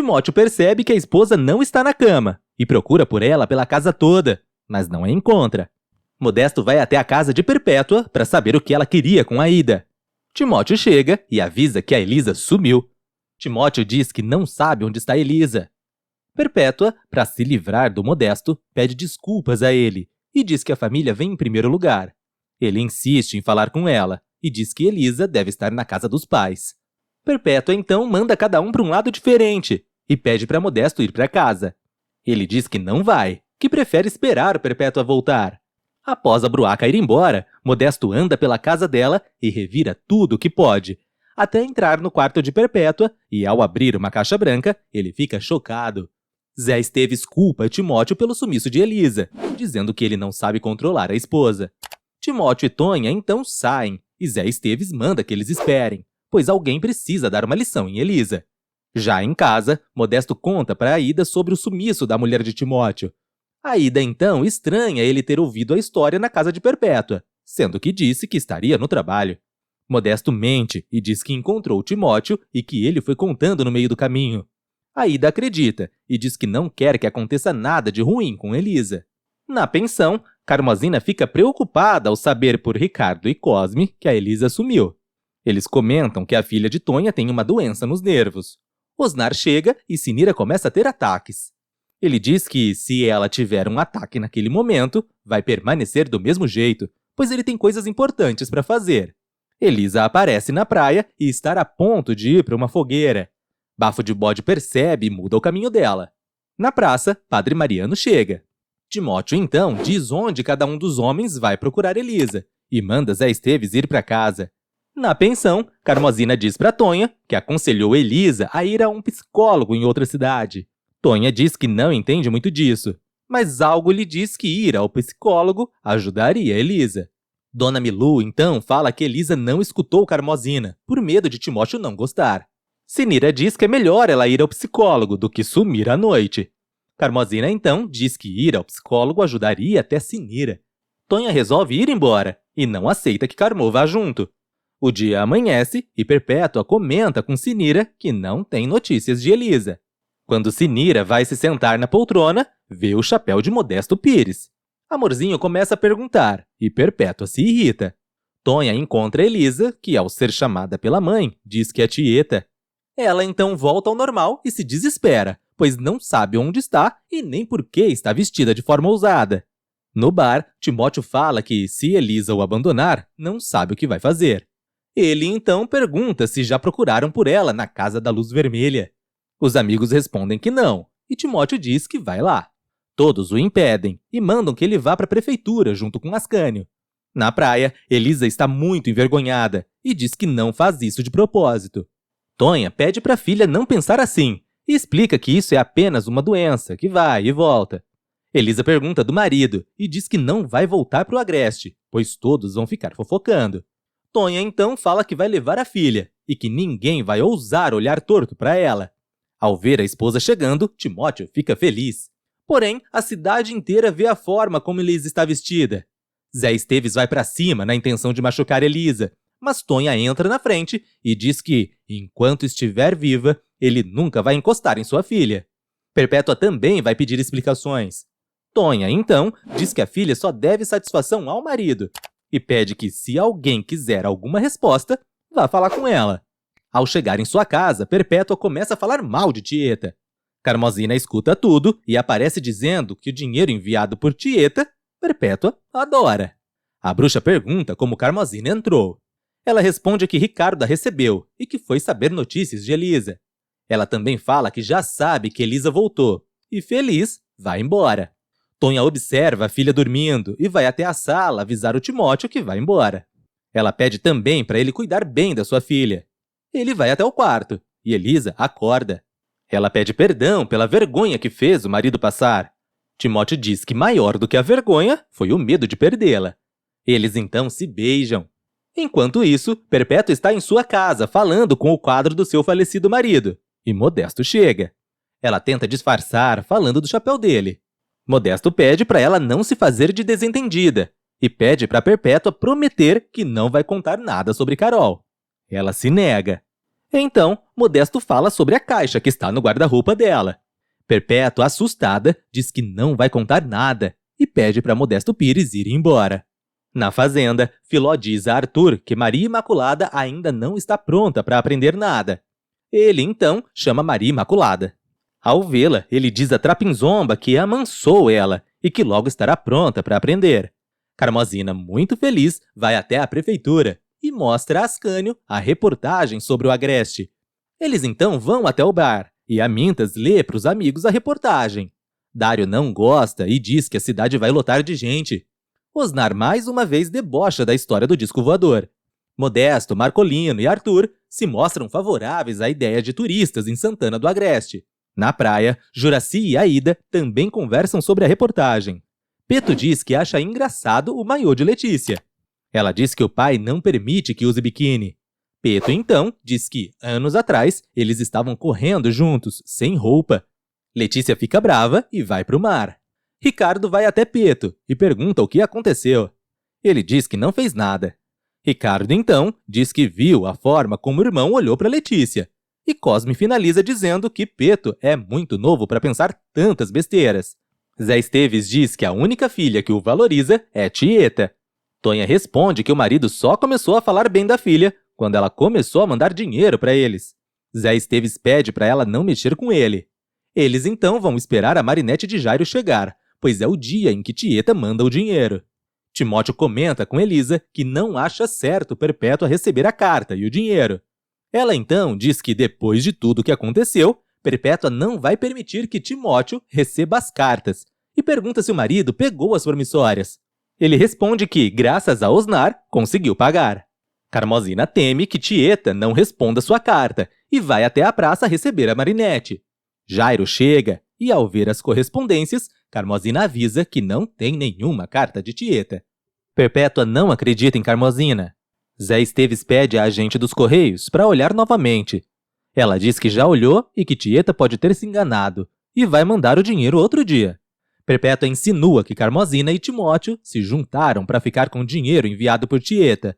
Timóteo percebe que a esposa não está na cama e procura por ela pela casa toda, mas não a encontra. Modesto vai até a casa de Perpétua para saber o que ela queria com Aída. Timóteo chega e avisa que a Elisa sumiu. Timóteo diz que não sabe onde está Elisa. Perpétua, para se livrar do Modesto, pede desculpas a ele e diz que a família vem em primeiro lugar. Ele insiste em falar com ela e diz que Elisa deve estar na casa dos pais. Perpétua então manda cada um para um lado diferente e pede para Modesto ir para casa. Ele diz que não vai, que prefere esperar Perpétua voltar. Após a bruaca ir embora, Modesto anda pela casa dela e revira tudo o que pode, até entrar no quarto de Perpétua e, ao abrir uma caixa branca, ele fica chocado. Zé Esteves culpa Timóteo pelo sumiço de Elisa, dizendo que ele não sabe controlar a esposa. Timóteo e Tonha então saem e Zé Esteves manda que eles esperem, pois alguém precisa dar uma lição em Elisa. Já em casa, Modesto conta para Aída sobre o sumiço da mulher de Timóteo. Aída então estranha ele ter ouvido a história na casa de Perpétua, sendo que disse que estaria no trabalho. Modesto mente e diz que encontrou Timóteo e que ele foi contando no meio do caminho. Aída acredita e diz que não quer que aconteça nada de ruim com Elisa. Na pensão, Carmozina fica preocupada ao saber por Ricardo e Cosme que a Elisa sumiu. Eles comentam que a filha de Tonha tem uma doença nos nervos. Osnar chega e Sinira começa a ter ataques. Ele diz que, se ela tiver um ataque naquele momento, vai permanecer do mesmo jeito, pois ele tem coisas importantes para fazer. Elisa aparece na praia e está a ponto de ir para uma fogueira. Bafo de Bode percebe e muda o caminho dela. Na praça, Padre Mariano chega. Timóteo, então, diz onde cada um dos homens vai procurar Elisa e manda Zé Esteves ir para casa. Na pensão, Carmozina diz para Tonha que aconselhou Elisa a ir a um psicólogo em outra cidade. Tonha diz que não entende muito disso, mas algo lhe diz que ir ao psicólogo ajudaria Elisa. Dona Milu, então, fala que Elisa não escutou Carmozina, por medo de Timóteo não gostar. Sinira diz que é melhor ela ir ao psicólogo do que sumir à noite. Carmozina, então, diz que ir ao psicólogo ajudaria até Sinira. Tonha resolve ir embora e não aceita que Carmô vá junto. O dia amanhece e Perpétua comenta com Sinira que não tem notícias de Elisa. Quando Sinira vai se sentar na poltrona, vê o chapéu de Modesto Pires. Amorzinho começa a perguntar e Perpétua se irrita. Tonha encontra Elisa, que ao ser chamada pela mãe, diz que é tieta. Ela então volta ao normal e se desespera, pois não sabe onde está e nem por que está vestida de forma ousada. No bar, Timóteo fala que, se Elisa o abandonar, não sabe o que vai fazer. Ele então pergunta se já procuraram por ela na Casa da Luz Vermelha. Os amigos respondem que não, e Timóteo diz que vai lá. Todos o impedem e mandam que ele vá para a prefeitura junto com Ascânio. Na praia, Elisa está muito envergonhada e diz que não faz isso de propósito. Tonha pede para a filha não pensar assim e explica que isso é apenas uma doença que vai e volta. Elisa pergunta do marido e diz que não vai voltar para o Agreste, pois todos vão ficar fofocando. Tonha então fala que vai levar a filha e que ninguém vai ousar olhar torto para ela. Ao ver a esposa chegando, Timóteo fica feliz. Porém, a cidade inteira vê a forma como Elisa está vestida. Zé Esteves vai para cima na intenção de machucar Elisa, mas Tonha entra na frente e diz que, enquanto estiver viva, ele nunca vai encostar em sua filha. Perpétua também vai pedir explicações. Tonha, então, diz que a filha só deve satisfação ao marido e pede que, se alguém quiser alguma resposta, vá falar com ela. Ao chegar em sua casa, Perpétua começa a falar mal de Tieta. Carmozina escuta tudo e aparece dizendo que o dinheiro enviado por Tieta, Perpétua adora. A bruxa pergunta como Carmozina entrou. Ela responde que Ricardo a recebeu e que foi saber notícias de Elisa. Ela também fala que já sabe que Elisa voltou e, feliz, vai embora. Tonha observa a filha dormindo e vai até a sala avisar o Timóteo que vai embora. Ela pede também para ele cuidar bem da sua filha. Ele vai até o quarto e Elisa acorda. Ela pede perdão pela vergonha que fez o marido passar. Timóteo diz que maior do que a vergonha foi o medo de perdê-la. Eles então se beijam. Enquanto isso, Perpétua está em sua casa falando com o quadro do seu falecido marido. E Modesto chega. Ela tenta disfarçar falando do chapéu dele. Modesto pede para ela não se fazer de desentendida e pede para Perpétua prometer que não vai contar nada sobre Carol. Ela se nega. Então, Modesto fala sobre a caixa que está no guarda-roupa dela. Perpétua, assustada, diz que não vai contar nada e pede para Modesto Pires ir embora. Na fazenda, Filó diz a Arthur que Maria Imaculada ainda não está pronta para aprender nada. Ele, então, chama Maria Imaculada. Ao vê-la, ele diz a Trapinzomba que amansou ela e que logo estará pronta para aprender. Carmozina, muito feliz, vai até a prefeitura e mostra a Ascânio a reportagem sobre o Agreste. Eles então vão até o bar e Amintas lê para os amigos a reportagem. Dário não gosta e diz que a cidade vai lotar de gente. Osnar mais uma vez debocha da história do disco voador. Modesto, Marcolino e Arthur se mostram favoráveis à ideia de turistas em Santana do Agreste. Na praia, Juraci e Aida também conversam sobre a reportagem. Peto diz que acha engraçado o maiô de Letícia. Ela diz que o pai não permite que use biquíni. Peto, então, diz que, anos atrás, eles estavam correndo juntos, sem roupa. Letícia fica brava e vai para o mar. Ricardo vai até Peto e pergunta o que aconteceu. Ele diz que não fez nada. Ricardo, então, diz que viu a forma como o irmão olhou para Letícia. E Cosme finaliza dizendo que Peto é muito novo para pensar tantas besteiras. Zé Esteves diz que a única filha que o valoriza é Tieta. Tonha responde que o marido só começou a falar bem da filha quando ela começou a mandar dinheiro para eles. Zé Esteves pede para ela não mexer com ele. Eles então vão esperar a Marinete de Jairo chegar, pois é o dia em que Tieta manda o dinheiro. Timóteo comenta com Elisa que não acha certo Perpétua receber a carta e o dinheiro. Ela então diz que depois de tudo o que aconteceu, Perpétua não vai permitir que Timóteo receba as cartas e pergunta se o marido pegou as promissórias. Ele responde que, graças a Osnar, conseguiu pagar. Carmozina teme que Tieta não responda sua carta e vai até a praça receber a Marinete. Jairo chega e, ao ver as correspondências, Carmozina avisa que não tem nenhuma carta de Tieta. Perpétua não acredita em Carmozina. Zé Esteves pede à agente dos Correios para olhar novamente. Ela diz que já olhou e que Tieta pode ter se enganado e vai mandar o dinheiro outro dia. Perpétua insinua que Carmozina e Timóteo se juntaram para ficar com o dinheiro enviado por Tieta.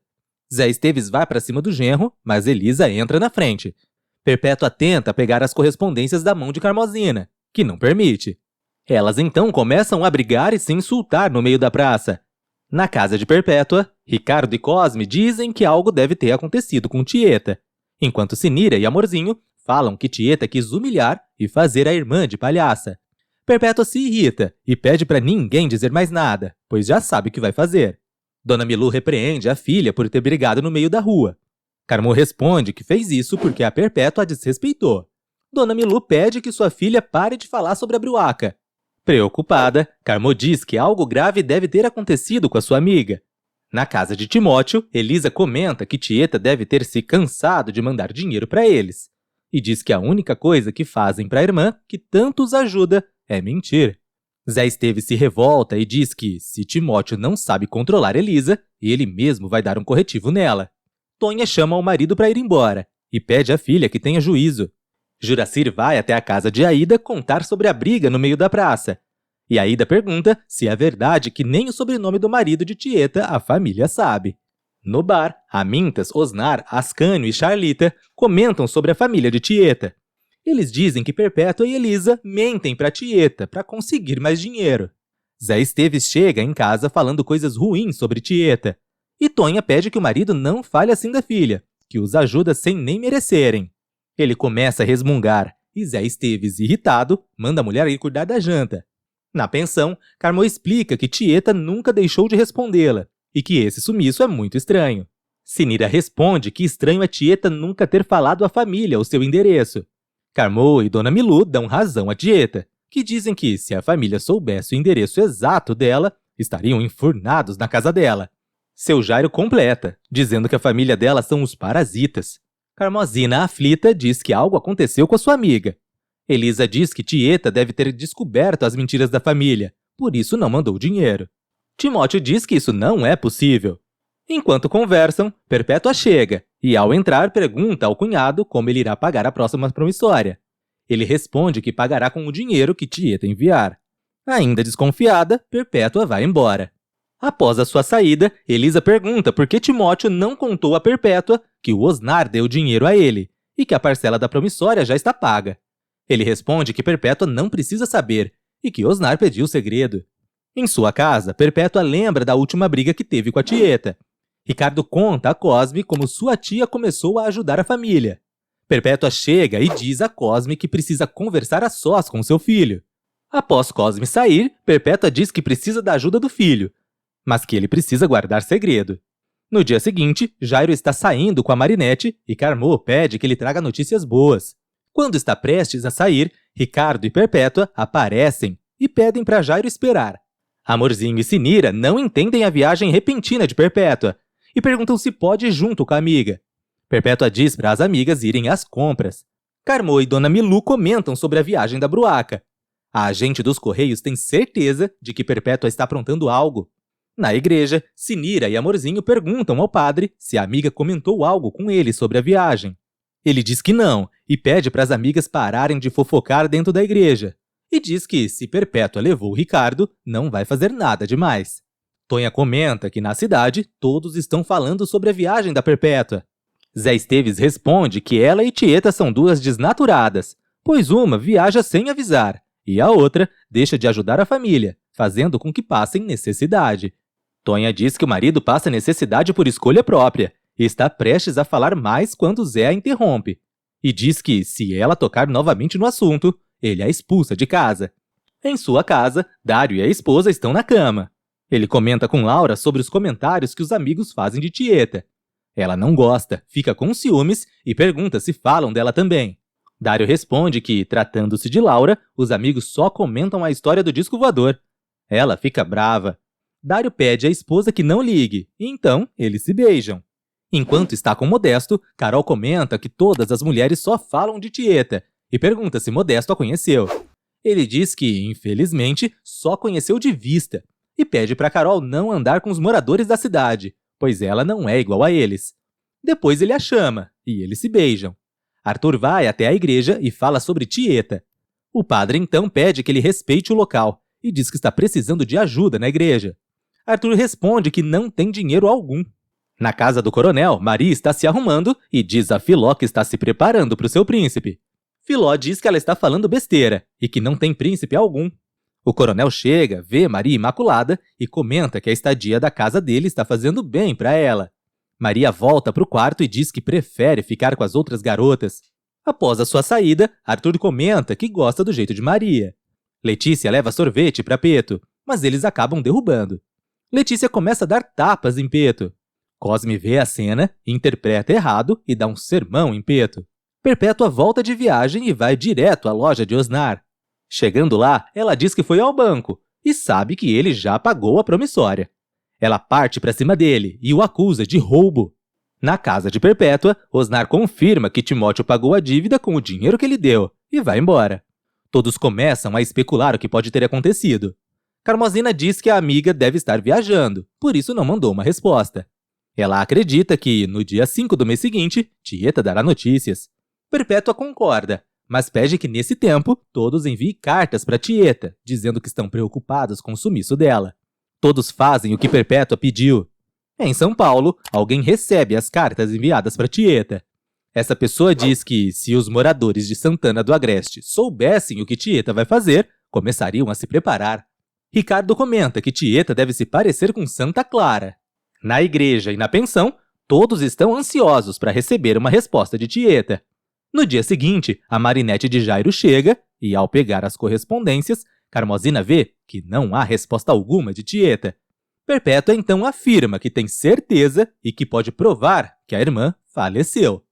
Zé Esteves vai para cima do genro, mas Elisa entra na frente. Perpétua tenta pegar as correspondências da mão de Carmozina, que não permite. Elas então começam a brigar e se insultar no meio da praça. Na casa de Perpétua, Ricardo e Cosme dizem que algo deve ter acontecido com Tieta, enquanto Sinira e Amorzinho falam que Tieta quis humilhar e fazer a irmã de palhaça. Perpétua se irrita e pede para ninguém dizer mais nada, pois já sabe o que vai fazer. Dona Milu repreende a filha por ter brigado no meio da rua. Carmo responde que fez isso porque a Perpétua a desrespeitou. Dona Milu pede que sua filha pare de falar sobre a Bruaca. Preocupada, Carmo diz que algo grave deve ter acontecido com a sua amiga. Na casa de Timóteo, Elisa comenta que Tieta deve ter se cansado de mandar dinheiro para eles. E diz que a única coisa que fazem para a irmã, que tanto os ajuda, é mentir. Zé Esteves se revolta e diz que, se Timóteo não sabe controlar Elisa, ele mesmo vai dar um corretivo nela. Tonha chama o marido para ir embora e pede à filha que tenha juízo. Juracir vai até a casa de Aida contar sobre a briga no meio da praça. E Aida pergunta se é verdade que nem o sobrenome do marido de Tieta a família sabe. No bar, Amintas, Osnar, Ascânio e Charlita comentam sobre a família de Tieta. Eles dizem que Perpétua e Elisa mentem para Tieta para conseguir mais dinheiro. Zé Esteves chega em casa falando coisas ruins sobre Tieta. E Tonha pede que o marido não fale assim da filha, que os ajuda sem nem merecerem. Ele começa a resmungar e Zé Esteves, irritado, manda a mulher ir cuidar da janta. Na pensão, Carmo explica que Tieta nunca deixou de respondê-la e que esse sumiço é muito estranho. Sinira responde que estranho é Tieta nunca ter falado à família o seu endereço. Carmo e Dona Milu dão razão a Tieta, que dizem que, se a família soubesse o endereço exato dela, estariam enfurnados na casa dela. Seu Jairo completa, dizendo que a família dela são os parasitas. Carmozina, aflita, diz que algo aconteceu com a sua amiga. Elisa diz que Tieta deve ter descoberto as mentiras da família, por isso não mandou dinheiro. Timóteo diz que isso não é possível. Enquanto conversam, Perpétua chega e, ao entrar, pergunta ao cunhado como ele irá pagar a próxima promissória. Ele responde que pagará com o dinheiro que Tieta enviar. Ainda desconfiada, Perpétua vai embora. Após a sua saída, Elisa pergunta por que Timóteo não contou a Perpétua que o Osnar deu dinheiro a ele e que a parcela da promissória já está paga. Ele responde que Perpétua não precisa saber e que Osnar pediu o segredo. Em sua casa, Perpétua lembra da última briga que teve com a tieta. Ricardo conta a Cosme como sua tia começou a ajudar a família. Perpétua chega e diz a Cosme que precisa conversar a sós com seu filho. Após Cosme sair, Perpétua diz que precisa da ajuda do filho, mas que ele precisa guardar segredo. No dia seguinte, Jairo está saindo com a Marinette e Carmô pede que ele traga notícias boas. Quando está prestes a sair, Ricardo e Perpétua aparecem e pedem para Jairo esperar. Amorzinho e Sinira não entendem a viagem repentina de Perpétua e perguntam se pode ir junto com a amiga. Perpétua diz para as amigas irem às compras. Carmô e Dona Milu comentam sobre a viagem da Bruaca. A agente dos Correios tem certeza de que Perpétua está aprontando algo. Na igreja, Sinira e Amorzinho perguntam ao padre se a amiga comentou algo com ele sobre a viagem. Ele diz que não e pede para as amigas pararem de fofocar dentro da igreja. E diz que, se Perpétua levou o Ricardo, não vai fazer nada demais. Tonha comenta que na cidade todos estão falando sobre a viagem da Perpétua. Zé Esteves responde que ela e Tieta são duas desnaturadas, pois uma viaja sem avisar e a outra deixa de ajudar a família, fazendo com que passem necessidade. Tonha diz que o marido passa necessidade por escolha própria e está prestes a falar mais quando Zé a interrompe. E diz que, se ela tocar novamente no assunto, ele a expulsa de casa. Em sua casa, Dário e a esposa estão na cama. Ele comenta com Laura sobre os comentários que os amigos fazem de Tieta. Ela não gosta, fica com ciúmes e pergunta se falam dela também. Dário responde que, tratando-se de Laura, os amigos só comentam a história do disco voador. Ela fica brava. Dário pede à esposa que não ligue, e então eles se beijam. Enquanto está com Modesto, Carol comenta que todas as mulheres só falam de Tieta e pergunta se Modesto a conheceu. Ele diz que, infelizmente, só conheceu de vista e pede para Carol não andar com os moradores da cidade, pois ela não é igual a eles. Depois ele a chama e eles se beijam. Arthur vai até a igreja e fala sobre Tieta. O padre então pede que ele respeite o local e diz que está precisando de ajuda na igreja. Arthur responde que não tem dinheiro algum. Na casa do coronel, Maria está se arrumando e diz a Filó que está se preparando para o seu príncipe. Filó diz que ela está falando besteira e que não tem príncipe algum. O coronel chega, vê Maria Imaculada e comenta que a estadia da casa dele está fazendo bem para ela. Maria volta para o quarto e diz que prefere ficar com as outras garotas. Após a sua saída, Arthur comenta que gosta do jeito de Maria. Letícia leva sorvete para Peto, mas eles acabam derrubando. Letícia começa a dar tapas em Peto. Cosme vê a cena, interpreta errado e dá um sermão em Peto. Perpétua volta de viagem e vai direto à loja de Osnar. Chegando lá, ela diz que foi ao banco e sabe que ele já pagou a promissória. Ela parte para cima dele e o acusa de roubo. Na casa de Perpétua, Osnar confirma que Timóteo pagou a dívida com o dinheiro que ele deu e vai embora. Todos começam a especular o que pode ter acontecido. Carmozina diz que a amiga deve estar viajando, por isso não mandou uma resposta. Ela acredita que, no dia 5 do mês seguinte, Tieta dará notícias. Perpétua concorda, mas pede que, nesse tempo, todos enviem cartas para Tieta, dizendo que estão preocupados com o sumiço dela. Todos fazem o que Perpétua pediu. Em São Paulo, alguém recebe as cartas enviadas para Tieta. Essa pessoa diz que, se os moradores de Santana do Agreste soubessem o que Tieta vai fazer, começariam a se preparar. Ricardo comenta que Tieta deve se parecer com Santa Clara. Na igreja e na pensão, todos estão ansiosos para receber uma resposta de Tieta. No dia seguinte, a Marinette de Jairo chega e, ao pegar as correspondências, Carmozina vê que não há resposta alguma de Tieta. Perpétua então afirma que tem certeza e que pode provar que a irmã faleceu.